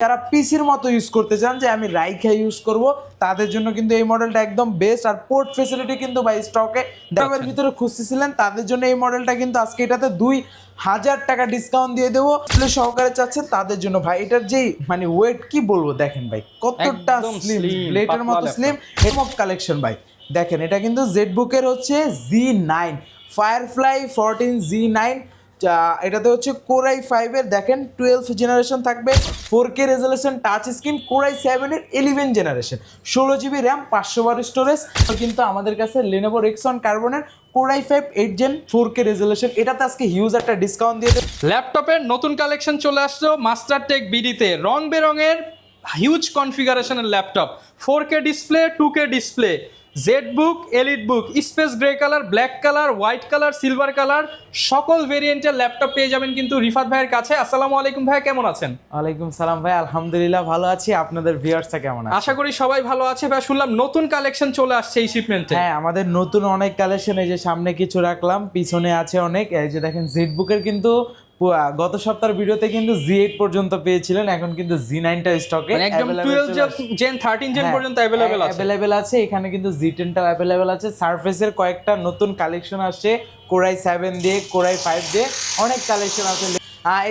যারা পিসির মতো ইউজ করতে চান যে আমি রাইখা ইউজ করব তাদের জন্য কিন্তু এই মডেলটা একদম বেস্ট। আর পোর্ট ফ্যাসিলিটি কিন্তু বাই স্টকে দামের ভিতরে খুঁজতেছিলেন তাদের জন্য এই মডেলটা কিন্তু আজকে এটাতে 2000 টাকা ডিসকাউন্ট দিয়ে দেবো সহকারে চাচ্ছেন তাদের জন্য। ভাই এটার যেই মানে ওয়েট কি বলবো দেখেন ভাই কতটা স্লিম, প্লেটের মতো স্লিম এমক কালেকশন ভাই। দেখেন এটা কিন্তু জেড বুকের হচ্ছে Z9 ফায়ারফ্লাই 14Z9, এটাতে হচ্ছে কোরাই 5 এর দেখেন 12 জেনারেশন থাকবে, 4K resolution touch screen, core i 7 এর 11 জেনারেশন, 16GB র্যাম, 512 স্টোরেজ। কিন্তু আমাদের কাছে Lenovo Rexon Carbon এর কোরাই 5 8 জেন 4K রেজোলিউশন, এটাতে আজকে হিউজ একটা ডিসকাউন্ট দিয়ে দেব। ল্যাপটপের নতুন কালেকশন চলে আসলো মাস্টার টেক বিডিতে, রং বেরঙের হিউজ কনফিগারেশনের laptop, 4K display, 2K display, Z book, elite book, space grey colour, black colour, white colour, silver colour, সকল ভেরিয়েন্টের ল্যাপটপ পেয়ে যাবেন কিন্তু রিফাত ভাইয়ের কাছে। আসসালামু আলাইকুম ভাই, কেমন আছেন? ওয়ালাইকুম সালাম ভাই, আলহামদুলিল্লাহ ভালো আছি। আপনাদের ভিউয়ার্সরা কেমন আছে? আশা করি সবাই ভালো আছে ভাই। শুনলাম নতুন কালেকশন চলে আসছে এই শিপমেন্টে। হ্যাঁ, আমাদের নতুন অনেক কালেকশন, এই যে সামনে কিছু রাখলাম, পিছনে আছে অনেক। এই যে দেখেন জেড বুকের কিন্তু গত সপ্তাহের ভিডিওতে কিন্তু Z8 পর্যন্ত পেয়েছিলেন, এখন কিন্তু Z9 টা স্টকে একদম 12 জেন 13 জেন পর্যন্ত अवेलेबल আছে। এখানে কিন্তু Z10 টাও अवेलेबल আছে। সারফেসের কয়েকটা নতুন কালেকশন আসছে, কোরাই 7 দিয়ে, কোরাই 5 দিয়ে অনেক কালেকশন আছে।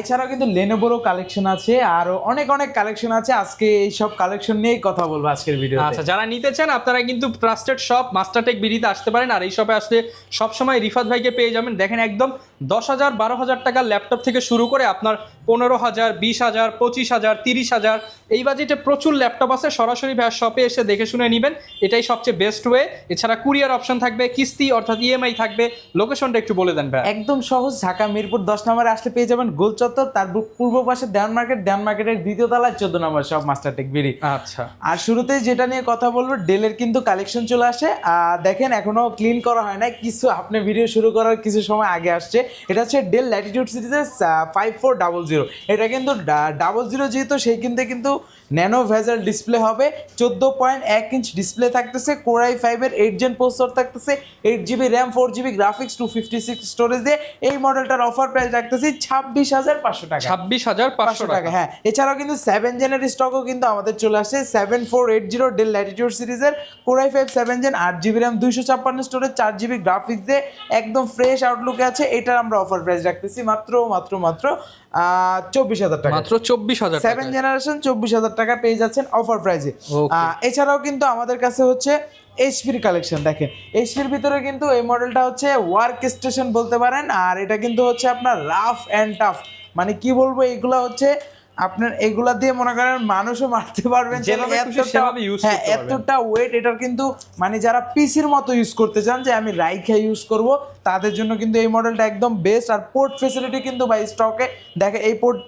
এছাড়াও কিন্তু লেনোভোরও কালেকশন আছে, আরো অনেক কালেকশন আছে। আজকে এই সব কালেকশন নিয়েই কথা বলবো আজকের ভিডিওতে। আচ্ছা, যারা নিতে চান আপনারা কিন্তু ট্রাস্টেড শপ মাস্টারটেক বিডিতে আসতে পারেন। আর এই শপে আসলে সবসময় রিফাত ভাইকে পেয়ে যাবেন। দেখেন একদম 10,000 12,000 টাকার ল্যাপটপ থেকে শুরু করে আপনার 15,000 20,000 25,000 30,000 এই বাজেটে প্রচুর ল্যাপটপ আছে। সরাসরি ভাইয়ের শপে এসে দেখে শুনে নেবেন, এটাই সবচেয়ে বেস্ট ওয়ে। এছাড়া কুরিয়ার অপশন থাকবে, কিস্তি অর্থাৎ EMI থাকবে। লোকেশনটা একটু বলে দেন ভাই। একদম সহজ, ঢাকা মিরপুর 10 নম্বরে আসলে পেয়ে যাবেন গোল চত্বর, তার পূর্ব পাশে দেওয়ান মার্কেটের দ্বিতীয় তলায় 14 নম্বর সব মাস্টারটেক বিডি। আচ্ছা, আর শুরুতেই যেটা নিয়ে কথা বলবো, ডেলের কিন্তু কালেকশন চলে আসে। দেখেন এখনো ক্লিন করা হয় না, কিছু আপনি ভিডিও শুরু করার কিছু সময় আগে আসছে। এটা হচ্ছে ডেল ল্যাটিটিউড সিরিজের 5400। এটা কিন্তু 00 যেহেতু সেই কিন্তু ন্যানো ভেজাল ডিসপ্লে হবে, 14.1 ইঞ্চ ডিসপ্লে থাকতেছে, কোরাই 5 এর 8 জেন প্রসেসর থাকতেছে, 8GB RAM, 4GB graphics, 256 storage দিয়ে এই মডেলটার অফার প্রাইস রাখতেছি 26,500 টাকা। 26,500 টাকা, হ্যাঁ। এছাড়াও কিন্তু 7 জেনের স্টকও কিন্তু আমাদের চলে আসছে, 7480 ডেল ল্যাটিটিউড সিরিজের Core i 5 7 gen, 8GB RAM, 256 storage, 4GB graphics দিয়ে একদম ফ্রেশ আউটলুকে আছে। এটার আমরা অফার প্রাইস রাখতেছি মাত্র 24,000 টাকা। মাত্র 24,000 টাকা। 7 জেনারেশন 24,000 টাকা পেয়ে যাচ্ছেন অফার প্রাইসে। এছাড়াও কিন্তু আমাদের কাছে হচ্ছে এইচপির কালেকশন। দেখেন এইচপির ভিতরে কিন্তু এই মডেলটা হচ্ছে ওয়ার্ক স্টেশন বলতে পারেন। আর এটা কিন্তু হচ্ছে আপনার রাফ অ্যান্ড টাফ, মানে কি বলবো, এগুলা হচ্ছে আপনার এগুলা দিয়ে মনে করেন মানুষও মারতে পারবেন, এতটা ওয়েট এটার কিন্তু। মানে যারা পিসির মতো ইউজ করতে চান যে আমি রাইখা ইউজ করব তাদের জন্য কিন্তু এই মডেলটা একদম বেস্ট। আর পোর্ট ফ্যাসিলিটি কিন্তু ভাই স্টকে দেখেন,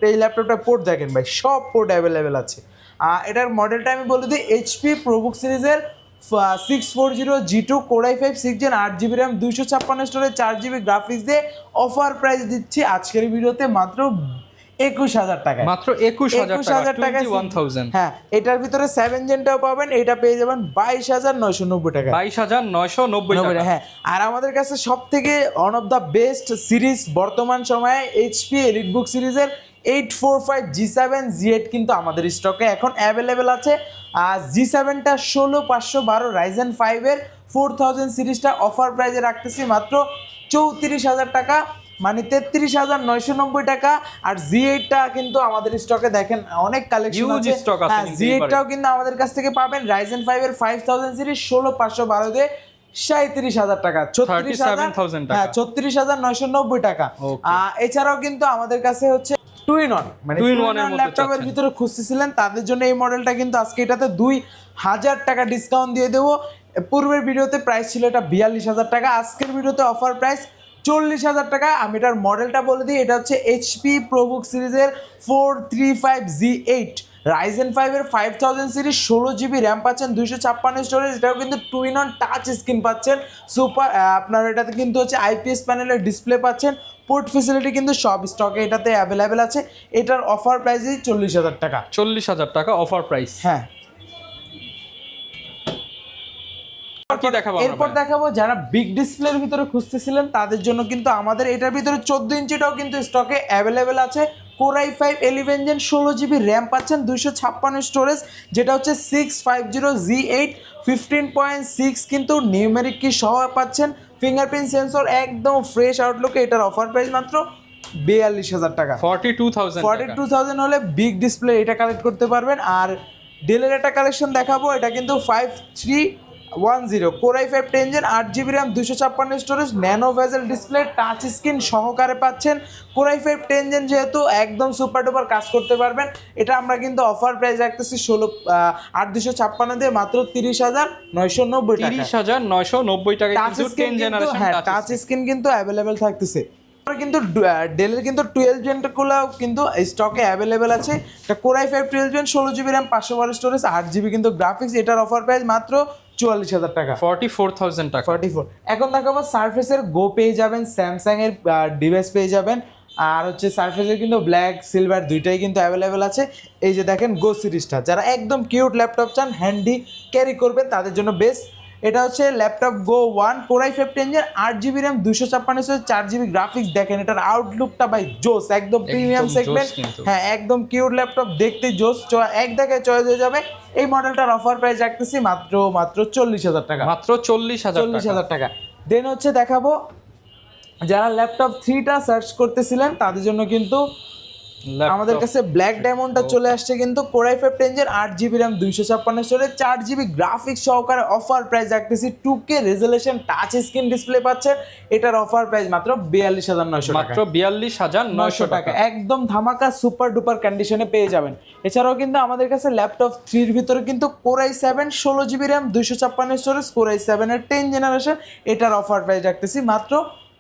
এই ল্যাপটপটা পোর্ট দেখেন ভাই, সব পোর্ট অ্যাভেলেবেল আছে। এটার মডেলটা আমি বলে দিই, HP প্রোবুক সিরিজের 640G2 Core i 5 6 gen, 8GB RAM, 256 storage, 4GB graphics দিয়ে অফার প্রাইস দিচ্ছি আজকের ভিডিওতে মাত্র 21,000 টাকা। মাত্র 21,000 টাকা, 21,000। হ্যাঁ, এটার ভিতরে 7 জেনটাও পাবেন, এটা পেয়ে যাবেন 22,990 টাকা। 22,990 টাকা। হ্যাঁ, আর আমাদের কাছে সব থেকে one of the best series বর্তমান সময়ে HP এলিটবুক সিরিজের 845 G7 Z8 কিন্তু আমাদের স্টকে এখন অ্যাভেলেবেল আছে। আর G7টা 16512 রাইজেন 5 এর 4000 সিরিজটা অফার প্রাইসে রাখতেছি মাত্র 34,000 টাকা, মানে 33,990 টাকা। আর Z8টা কিন্তু আমাদের স্টকে দেখেন অনেক কালেকশন আছে। হ্যাঁ, Z8টাও কিন্তু আমাদের কাছ থেকে পাবেন রাইজেন 5 এর 5000 সিরিজ 16512 দিয়ে 37,000 টাকা, 36,000 টাকা, 36,990 টাকা। এছাড়াও কিন্তু আমাদের কাছে হচ্ছে টু ইন ওয়ান, মানে ল্যাপটপের ভিতরে খুঁজতেছিলেন তাদের জন্য এই মডেলটা কিন্তু আজকে এটাতে 2,000 টাকা ডিসকাউন্ট দিয়ে দেবো। পূর্বের ভিডিওতে প্রাইস ছিল এটা 42,000 টাকা, আজকের ভিডিওতে অফার প্রাইস 40,000 টাকা। আমি এটার মডেলটা বলে দিই, এটা হচ্ছে HP প্রোবুক সিরিজের 435Z8 রাইজেন 5 এর 5000 সিরিজ, 16GB র্যাম পাচ্ছেন, 256 স্টোরেজ। এটাও কিন্তু two in one touch screen পাচ্ছেন, সুপার আপনার এটাতে কিন্তু হচ্ছে IPS প্যানেলের ডিসপ্লে পাচ্ছেন, পোর্ট ফ্যাসিলিটি কিন্তু সব স্টকে এটাতে অ্যাভেলেবেল আছে। এটার অফার প্রাইসই 40,000 টাকা। 40,000 টাকা অফার প্রাইস। হ্যাঁ, এরপর দেখাবো যারা বিগ ডিসপ্লের ভিতরে খুঁজতেছিলেন তাদের জন্য কিন্তু আমাদের এটার ভিতরে 14 ইঞ্চিটাও কিন্তু স্টকে অ্যাভেলেবেল আছে, কোরাই 5 11 জেন 16GB র্যাম পাচ্ছেন, 256 স্টোরেজ, যেটা হচ্ছে 650Z8 15.6 কিন্তু নিউমেরিক কি সহ পাচ্ছেন, ফিঙ্গারপ্রিন্ট সেন্সর একদম ফ্রেশ আউটলুকে। এটার অফার প্রাইস মাত্র 42,000 টাকা। 42,000 হলে বিগ ডিসপ্লে এটা কালেক্ট করতে পারবেন। আর ডেলের একটা কালেকশন দেখাবো, এটা কিন্তু 5310 Core i 5 10 gen 8GB RAM 256 storage, nano bezel display, touch screen সহকারে পাচ্ছেন। কোরাই 5 10 জেন যেহেতু একদম সুপার ডুপার কাজ করতে পারবেন, এটা আমরা কিন্তু অফার প্রাইস রাখতেছি 8256 দিয়ে মাত্র 30,990 টাকা। 30,990 টাকা কিন্তু 10 জেনারেশন টাচ স্ক্রিন কিন্তু অ্যাভেলেবেল থাকতেছে। কিন্তু ডেলের কিন্তু 12 জেনগুলোও কিন্তু স্টকে অ্যাভেলেবেল আছে। এটা core i 5 12 gen 16GB RAM 512 storage 8GB কিন্তু গ্রাফিক্স, এটার অফার প্রাইস মাত্র 44,000 টাকা। 44,000 টাকা। 44। এখন দেখাবো সারফেসের গো পেয়ে যাবেন, স্যামসাং এর ডিভাইস পেয়ে যাবেন, আর হচ্ছে সারফেসের কিন্তু ব্ল্যাক সিলভার দুইটাই কিন্তু অ্যাভেলেবেল আছে। এই যে দেখেন গো সিরিজটা, যারা একদম কিউট ল্যাপটপ চান, হ্যান্ডি ক্যারি করবেন, তাদের জন্য বেস্ট। এটা হচ্ছে laptop Go 1 Core i 5 10 gen 8GB RAM 256 4GB graphics. দেখেন এটার আউটলুকটা ভাই জোস, একদম প্রিমিয়াম সেগমেন্ট। হ্যাঁ, একদম কিউট ল্যাপটপ, দেখতে জোস, এক দেখায় চয়েস হয়ে যাবে। এই মডেলটার অফার প্রাইস রাখতেছি মাত্র 40,000 টাকা। মাত্র 40,000 টাকা। দেন হচ্ছে দেখাবো, যারা ল্যাপটপ 3টা সার্চ করতেছিলেন তাদের জন্য কিন্তু আমাদের কাছে ব্ল্যাক ডায়মন্ডটা চলে আসছে, কিন্তু Core i 5 10 gen 8GB RAM 256 storage 4GB graphics সহকারে অফার প্রাইস রাখতেছি 2K resolution touch screen display পাচ্ছেন। এটার অফার প্রাইস মাত্র 42,900 টাকা। মাত্র 42,900 টাকা। একদম ধামাকা সুপার ডুপার কন্ডিশনে পেয়ে যাবেন। এছাড়াও কিন্তু আমাদের কাছে ল্যাপটপ 3 এর ভিতরে কিন্তু core i 7 16GB RAM 256 storage core i 7 এর 10 জেনারেশন, এটার অফার প্রাইস রাখতেছি মাত্র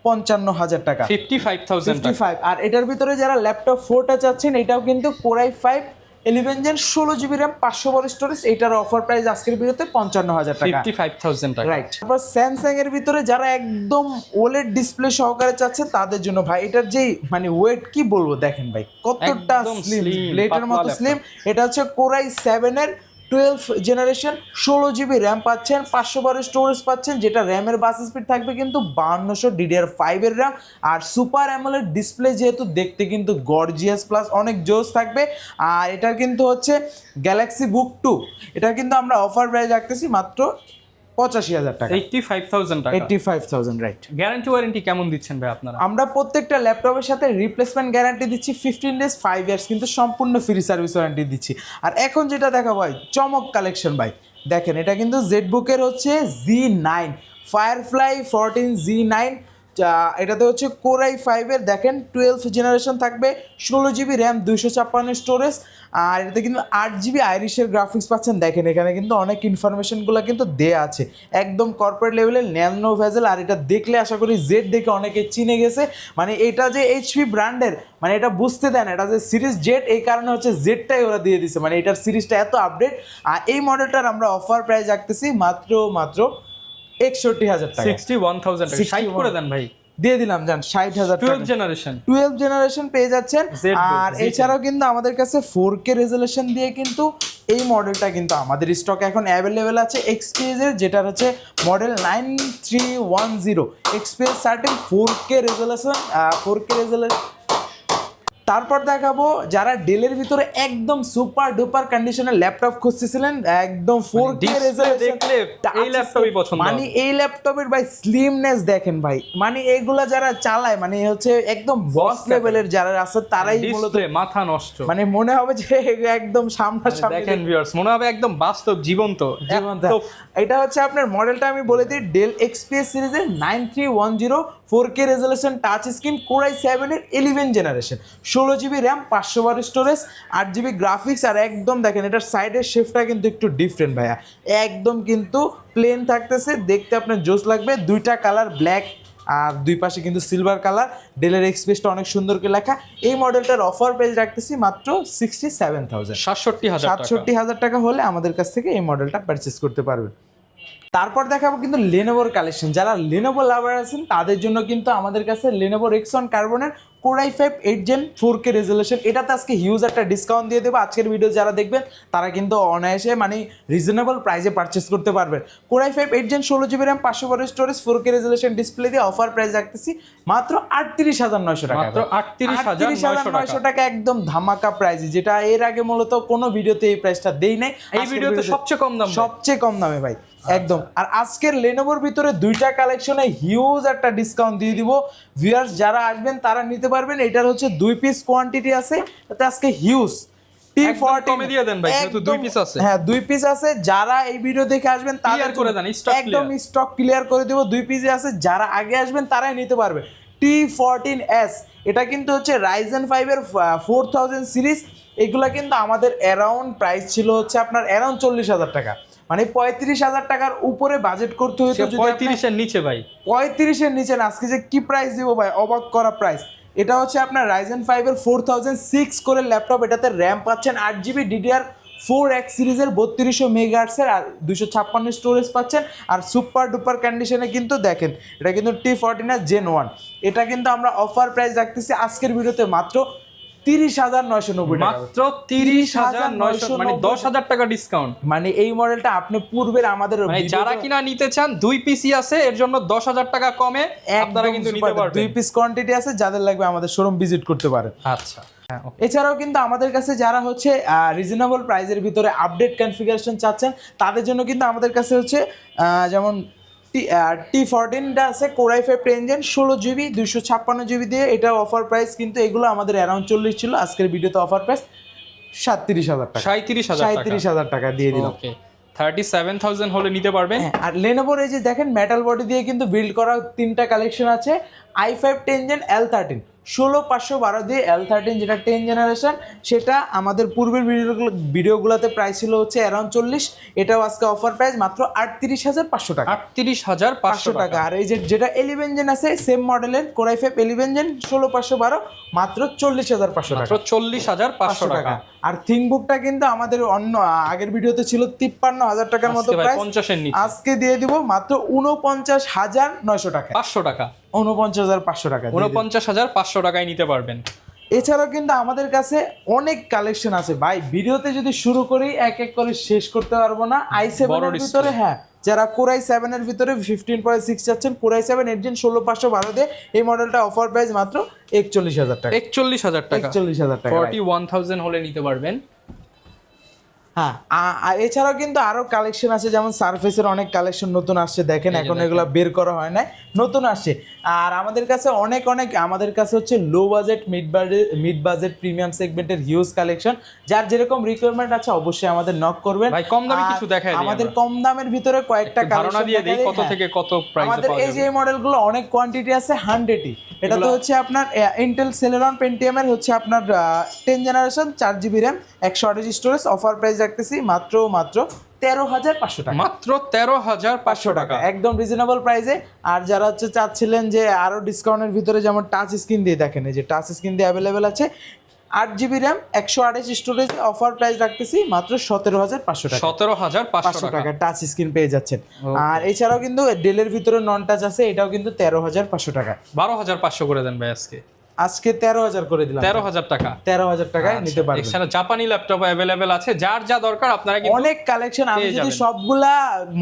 55,000 টাকা। 55,000 টাকা। 55। আর এটার ভিতরে যারা ল্যাপটপ 4টা চাচ্ছেন, এটাও কিন্তু Core i 5 11 gen 16GB RAM 512 storage, এটার অফার প্রাইস আজকের ভিডিওতে 55,000 টাকা। 55,000 টাকা। রাইট। তারপর স্যামসাং এর ভিতরে যারা একদম ওলেড ডিসপ্লে সহকারে চাচ্ছেন, তাদের জন্য ভাই এটার যে মানে ওয়েট কি বলবো, দেখেন ভাই কতটা স্লিম, প্লেটের মতো স্লিম। এটা হচ্ছে কোরাই 7 এর 12 জেনারেশন 16GB র্যাম পাচ্ছেন, 512 স্টোরেজ পাচ্ছেন, যেটা র্যামের বাস স্পিড থাকবে কিন্তু 5200 DDR5 এর র্যাম। আর সুপার অ্যামোলেড ডিসপ্লে যেহেতু দেখতে কিন্তু গর্জিয়াস প্লাস অনেক জোস থাকবে। আর এটার কিন্তু হচ্ছে গ্যালাক্সি বুক 2, এটা কিন্তু আমরা অফার প্রাইস রাখতেছি মাত্র 85,000 টাকা। 85,000 টাকা। 85,000 রাইট। গ্যারান্টি ওয়ারেন্টি কেমন দিচ্ছেন ভাই আপনারা? আমরা প্রত্যেকটা ল্যাপটপের সাথে রিপ্লেসমেন্ট গ্যারান্টি দিচ্ছি 15 ডেজ 5 ইয়ার্স কিন্তু সম্পূর্ণ ফ্রি সার্ভিস ওয়ারেন্টি দিচ্ছি। আর এখন যেটা দেখা ভাই চমক কালেকশন ভাই, দেখেন এটা কিন্তু জেডবুকের হচ্ছে Z9 ফায়ারফ্লাই 14Z9, এটাতে হচ্ছে কোরাই 5 এর দেখেন 12 জেনারেশন থাকবে, 16GB র্যাম 256 স্টোরেজ, আর এটাতে কিন্তু 8GB আইরিশের গ্রাফিক্স পাচ্ছেন। দেখেন এখানে কিন্তু অনেক ইনফরমেশনগুলো কিন্তু দেয়া আছে, একদম কর্পোরেট লেভেলের ন্যানো ভেজেল। আর এটা দেখলে আশা করি জেড দেখে অনেকে চিনে গেছে, মানে এটা যে এইচপি ব্র্যান্ডের, মানে এটা বুঝতে দেন এটা যে সিরিজ জেড, এই কারণে হচ্ছে জেডটাই ওরা দিয়ে দিছে, মানে এটার সিরিজটা এত আপডেট। আর এই মডেলটার আমরা অফার প্রাইস রাখতেছি মাত্র 61,000 টাকা। 61,000 টাকা। 60 করে দেন ভাই, দিয়ে দিলাম জান 60,000 টাকা। 12 জেনারেশন পেয়ে যাচ্ছেন। আর এছাড়াও কিন্তু আমাদের কাছে 4K রেজোলিউশন দিয়ে কিন্তু এই মডেলটা কিন্তু আমাদের স্টক এখন অ্যাভেলেবেল আছে এক্সপিএস এর, যেটা হচ্ছে মডেল 9310 এক্সপিএস 13 4K রেজোলিউশন। তারপর দেখাবো যারা ডেলের ভিতরে একদম সুপার ডুপার কন্ডিশনের ল্যাপটপ খুঁজতেছিলেন, একদম 4K রেজোলিউশন, এই ল্যাপটপই পছন্দ। মানে এই ল্যাপটপের ভাই স্লিমনেস দেখেন ভাই, মানে এগুলা যারা চালায় মানে হচ্ছে একদম বস লেভেলের যারা আছে তারাই মূলত মাথা নষ্ট, মানে মনে হবে যে একদম সামনাসামনি দেখেন ভিউয়ার্স, মনে হবে একদম বাস্তব জীবন্ত। এটা হচ্ছে আপনার মডেলটা আমি বলে দিই, ডেল এক্সপিএস সিরিজের 9310 4K resolution touch screen core i 7 এর 11 generation 16GB RAM 512 storage 8GB graphics. আর একদম দেখেন এটার সাইডের শেপটা কিন্তু একটু ডিফারেন্ট ভাইয়া, একদম কিন্তু প্লেন থাকতেছে, দেখতে আপনার জোস লাগবে। দুইটা কালার ব্ল্যাক আর দুই পাশে কিন্তু সিলভার কালার, ডেলের এক্সপ্রেসটা অনেক সুন্দর করে লেখা। এই মডেলটার অফার প্রাইস রাখতেছি মাত্র 67,000, 67,000 টাকা হলে আমাদের কাছ থেকে এই মডেলটা পারচেস করতে পারবেন। তারপর দেখাবো কিন্তু লেনোভোর কালেকশন, যারা লেনোভো লাভার আছেন তাদের জন্য কিন্তু আমাদের কাছে লেনোভো রেক্সন কার্বনের Core i5 8 Gen 4K resolution, এটাতে আজকে হিউজ একটা ডিসকাউন্ট দিয়ে দেবো। আজকের ভিডিও যারা দেখবেন তারা কিন্তু অনায়াসে মানে রিজনেবল প্রাইসে পারচেস করতে পারবেন। Core i5 8 Gen 16GB RAM 512 storage 4K resolution display দিয়ে অফার প্রাইস রাখতেছি মাত্র 38,900 টাকা। মাত্র 38,900 টাকা, একদম ধামাকা প্রাইস, যেটা এর আগে মূলত কোনো ভিডিওতে এই প্রাইসটা দেই নাই। এই ভিডিওতে সবচেয়ে কম দাম, সবচেয়ে কম দামে ভাই একদম। আর আজকের লেনোভোর ভিতরে দুইটা কালেকশনে হিউজ একটা ডিসকাউন্ট দিয়ে দিব। ভিউয়ার্স যারা আসবেন তারা নিতে পারবেন। এটার হচ্ছে 2 পিস কোয়ান্টিটি আছে, তাতে আজকে হিউজ T14 কমে দিয়ে দেন ভাই, যেহেতু 2 পিস আছে। হ্যাঁ 2 পিস আছে, যারা এই ভিডিও দেখে আসবেন তাদের করে দেন, স্টক একদম স্টক ক্লিয়ার করে দেব। 2 পিসে আছে, যারা আগে আসবেন তারাই নিতে পারবে। T14s এটা কিন্তু হচ্ছে Ryzen 5 এর 4000 সিরিজ। এগুলা কিন্তু আমাদের অ্যারাউন্ড প্রাইস ছিল হচ্ছে আপনার অ্যারাউন্ড 40,000 টাকা, মানে 35,000 টাকার উপরে বাজেট করতে হতো। 35 এর নিচে ভাই, 35 এর নিচে না। আজকে যে কি প্রাইস দিব ভাই, অবাক করা প্রাইস। এটা হচ্ছে আপনার Ryzen 5 এর 4006 করে ল্যাপটপ। এটাতে র্যাম পাচ্ছেন 8GB DDR4X সিরিজের 3200 মেগাহার্টজের আর 256 স্টোরেজ পাচ্ছেন। আর সুপার ডুপার কন্ডিশনে কিন্তু দেখেন, এটা কিন্তু T14 Gen 1। এটা কিন্তু আমরা অফার প্রাইস রাখতেছি আজকের ভিডিওতে মাত্র 30,990 টাকা। মাত্র 30,900, মানে 10,000 টাকা ডিসকাউন্ট। মানে এই মডেলটা আপনি পূর্বের আমাদের মানে যারা কিনা নিতে চান 2 পিসি আছে, এর জন্য 10,000 টাকা কমে আপনারা কিন্তু নিতে পারবেন। 2 পিস কোয়ান্টিটি আছে, যাদের লাগবে আমাদের শোরুম ভিজিট করতে পারেন। আচ্ছা, এছাড়াও কিন্তু আমাদের কাছে যারা হচ্ছে রিজনেবল প্রাইসের ভিতরে আপডেট কনফিগারেশন চাচ্ছেন, তাদের জন্য কিন্তু আমাদের কাছে হচ্ছে যেমন T14টা আছে Core i5 10 Gen 16GB 256GB দিয়ে। এটা অফার প্রাইস কিন্তু এগুলো আমাদের অ্যারাউন্ড 40 ছিল, আজকের ভিডিওতে অফার প্রাইস 37,000 টাকা। 37,000 টাকা দিয়ে দিলাম। ওকে, 37,000 হলে নিতে পারবেন। আর লেনোভোর এই যে দেখেন মেটাল বডি দিয়ে কিন্তু বিল্ড করা তিনটা কালেকশন আছে। i5 10 Gen L13 16512 দিয়ে L13, যেটা 10 জেনারেশন, সেটা আমাদের পূর্বের ভিডিওগুলোতে প্রাইস ছিল হচ্ছে অ্যারাউন্ড 40। এটাও আজকে অফার প্রাইস মাত্র 38,500 টাকা। 38,500 টাকা। আর এই যেটা 11 জেন আছে সেম মডেলের Core i5 11 Gen 16512 মাত্র 40,500 টাকা। মাত্র 40,500 টাকা। আর থিংবুকটা কিন্তু আমাদের অন্য আগের ভিডিওতে ছিল 53,000 টাকার মতো প্রাইস, 50 এর নিচে আজকে দিয়ে দিব মাত্র 49,900 টাকা। 500 টাকা, 49,500 টাকা, 49,500 টাকায় নিতে পারবেন। এছাড়াও কিন্তু আমাদের কাছে অনেক কালেকশন আছে ভাই, ভিডিওতে যদি শুরু করি এক এক করে শেষ করতে পারবো না। i7 এর ভিতরে, হ্যাঁ যারা Core i7 এর ভিতরে 15.6 চাচ্ছেন, Core i7 8 Gen 16512 দিয়ে এই মডেলটা অফার প্রাইস মাত্র 41,000 টাকা। 41,000 টাকা, 41,000 টাকা, 41,000 হলে নিতে পারবেন। হ্যাঁ আর এছাড়াও কিন্তু আরো কালেকশন আছে, যেমন সারফেসের অনেক কালেকশন নতুন আসছে, দেখেন এখন এগুলো বের করা হয় না, নতুন আসছে। আর আমাদের কাছে অনেক আমাদের কাছে হচ্ছে low budget, mid budget, premium সেগমেন্টের হিউজ কালেকশন। যার যেরকম রিকোয়ারমেন্ট আছে অবশ্যই আমাদের নক করবেন ভাই। কম দামে কিছু দেখাই দিই, আমাদের কম দামের ভিতরে কয়েকটা ধারণা দিয়ে দেই কত থেকে কত প্রাইসে আমাদের পাওয়া এই যে মডেলগুলো অনেক কোয়ান্টিটি আছে 100ই। এটা তো হচ্ছে আপনার ইন্টেল সেলেরন পেন্টিয়াম এর হচ্ছে আপনার 10 generation 4GB RAM 128 storage. Offer price রাখতেছি মাত্র 13,500 টাকা। মাত্র 13,500 টাকা, একদম রিজনেবল প্রাইসে। আর যারা হচ্ছে চাচ্ছিলেন যে আরো ডিসকাউন্টের ভিতরে, যেমন টাচ স্ক্রিন দিয়ে, দেখেন এই যে টাচ স্ক্রিন দিয়ে অ্যাভেলেবেল আছে 8GB RAM 128 storage. Offer price রাখতেছি মাত্র 17,500 টাকা। 17,500 টাকা টাচ স্ক্রিন পেয়ে যাচ্ছেন। আর এছাড়াও কিন্তু ডেলের ভিতরে নন টাচ আছে, এটাও কিন্তু 13,500 টাকা। 12,500 করে দেন ভাই আজকে 13,000 করে দিলাম। 13,000 টাকা, 13,000 টাকায় নিতে পারবেন। এছাড়া জাপানি ল্যাপটপ অ্যাভেলেবেল আছে, যার যা দরকার আপনারা কিন্তু অনেক কালেকশন। আমি যদি সবগুলা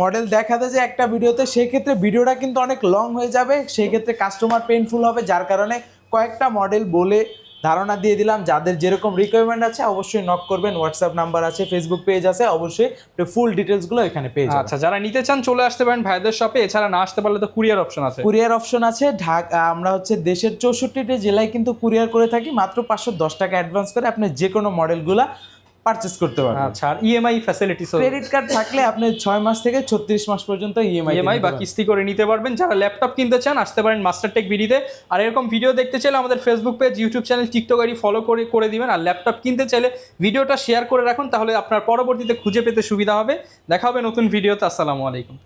মডেল দেখাতে যাই একটা ভিডিওতে, সেই ক্ষেত্রে ভিডিওটা কিন্তু অনেক লং হয়ে যাবে, সেই ক্ষেত্রে কাস্টমার পেইনফুল হবে। যার কারণে কয়েকটা মডেল বলে ধারণা দিয়ে দিলাম। যাদের যেরকম রিকোয়ারমেন্ট আছে অবশ্যই নক করবেন। হোয়াটসঅ্যাপ নাম্বার আছে, ফেসবুক পেজ আছে, অবশ্যই ফুল ডিটেলসগুলো এখানে পেয়ে যাবেন। আচ্ছা, যারা নিতে চান চলে আসতে পারেন ভাইদের শপে। এছাড়া না আসতে পারলে তো কুরিয়ার অপশন আছে। কুরিয়ার অপশন আছে। ঢাকা আমরা হচ্ছে দেশের 64টি জেলায় কিন্তু কুরিয়ার করে থাকি। মাত্র 510 টাকা অ্যাডভান্স করে আপনি যে কোনো মডেলগুলা পারচেজ করতে পারবেন। আচ্ছা, আর ইএমআই ফ্যাসিলিটিস, ক্রেডিট কার্ড থাকলে আপনি 6 মাস থেকে 36 মাস পর্যন্ত ইএমআই বা কিস্তি করে নিতে পারবেন। যারা ল্যাপটপ কিনতে চান আসতে পারেন মাস্টারটেক বিডিতে। আর এরকম ভিডিও দেখতে চাইলে আমাদের Facebook page, YouTube channel, TikTok ID follow করে দিবেন। আর ল্যাপটপ কিনতে চাইলে ভিডিওটা শেয়ার করে রাখুন, তাহলে আপনার পরবর্তীতে খুঁজে পেতে সুবিধা হবে। দেখা হবে নতুন ভিডিওতে। আসসালামু আলাইকুম।